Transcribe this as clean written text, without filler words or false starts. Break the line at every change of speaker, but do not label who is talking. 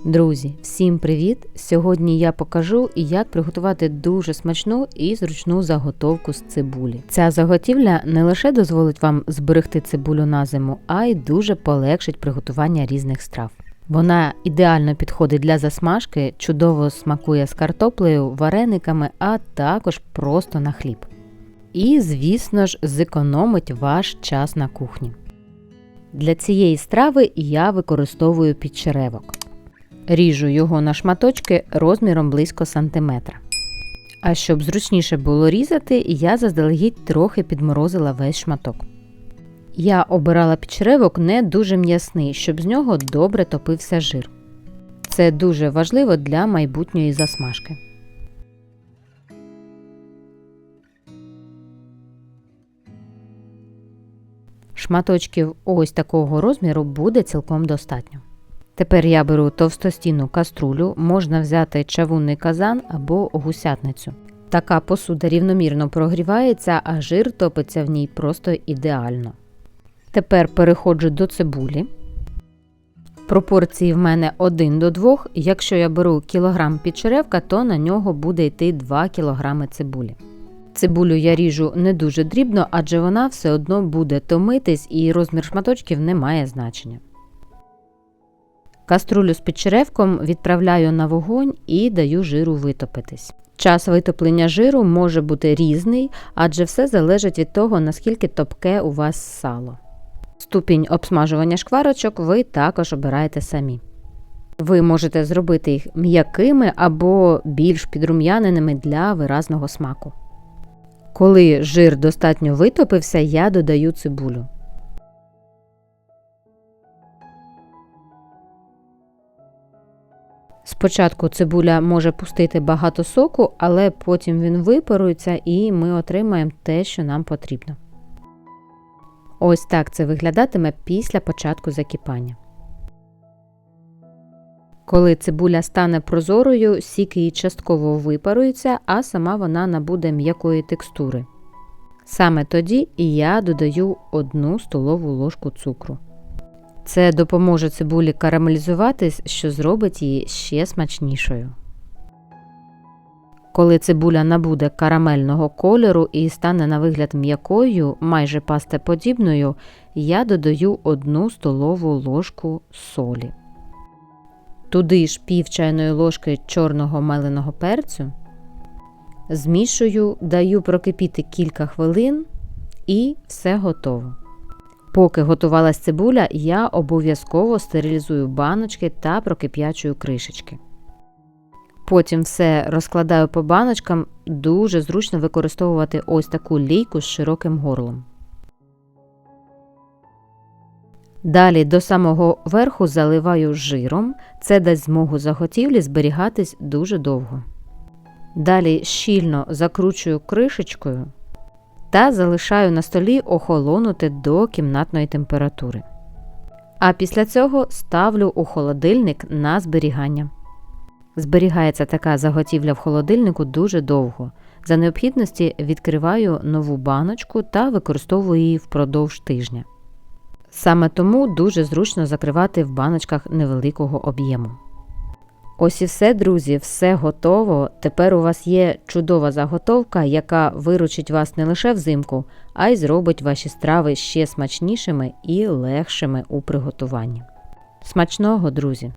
Друзі, всім привіт! Сьогодні я покажу, як приготувати дуже смачну і зручну заготовку з цибулі. Ця заготівля не лише дозволить вам зберегти цибулю на зиму, а й дуже полегшить приготування різних страв. Вона ідеально підходить для засмажки, чудово смакує з картоплею, варениками, а також просто на хліб. І, звісно ж, зекономить ваш час на кухні. Для цієї страви я використовую підчеревок. Ріжу його на шматочки розміром близько сантиметра. А щоб зручніше було різати, я заздалегідь трохи підморозила весь шматок. Я обирала підчеревок не дуже м'ясний, щоб з нього добре топився жир. Це дуже важливо для майбутньої засмажки. Шматочків ось такого розміру буде цілком достатньо. Тепер я беру товстостінну каструлю, можна взяти чавунний казан або гусятницю. Така посуда рівномірно прогрівається, а жир топиться в ній просто ідеально. Тепер переходжу до цибулі. Пропорції в мене 1 до 2. Якщо я беру кілограм підчеревка, то на нього буде йти 2 кг цибулі. Цибулю я ріжу не дуже дрібно, адже вона все одно буде томитись і розмір шматочків не має значення. Каструлю з підчеревком відправляю на вогонь і даю жиру витопитись. Час витоплення жиру може бути різний, адже все залежить від того, наскільки топке у вас сало. Ступінь обсмажування шкварочок ви також обираєте самі. Ви можете зробити їх м'якими або більш підрум'яненими для виразного смаку. Коли жир достатньо витопився, я додаю цибулю. Спочатку цибуля може пустити багато соку, але потім він випарується і ми отримаємо те, що нам потрібно. Ось так це виглядатиме після початку закипання. Коли цибуля стане прозорою, сік її частково випарується, а сама вона набуде м'якої текстури. Саме тоді я додаю 1 столову ложку цукру. Це допоможе цибулі карамелізуватись, що зробить її ще смачнішою. Коли цибуля набуде карамельного кольору і стане на вигляд м'якою, майже пастеподібною, я додаю 1 столову ложку солі. Туди ж пів чайної ложки чорного меленого перцю. Змішую, даю прокипіти кілька хвилин і все готово. Поки готувалась цибуля, я обов'язково стерилізую баночки та прокип'ячую кришечки. Потім все розкладаю по баночкам, дуже зручно використовувати ось таку лійку з широким горлом. Далі до самого верху заливаю жиром, це дасть змогу заготівлі зберігатись дуже довго. Далі щільно закручую кришечкою та залишаю на столі охолонути до кімнатної температури. А після цього ставлю у холодильник на зберігання. Зберігається така заготівля в холодильнику дуже довго. За необхідності відкриваю нову баночку та використовую її впродовж тижня. Саме тому дуже зручно закривати в баночках невеликого об'єму. Ось і все, друзі, все готово. Тепер у вас є чудова заготовка, яка виручить вас не лише взимку, а й зробить ваші страви ще смачнішими і легшими у приготуванні. Смачного, друзі!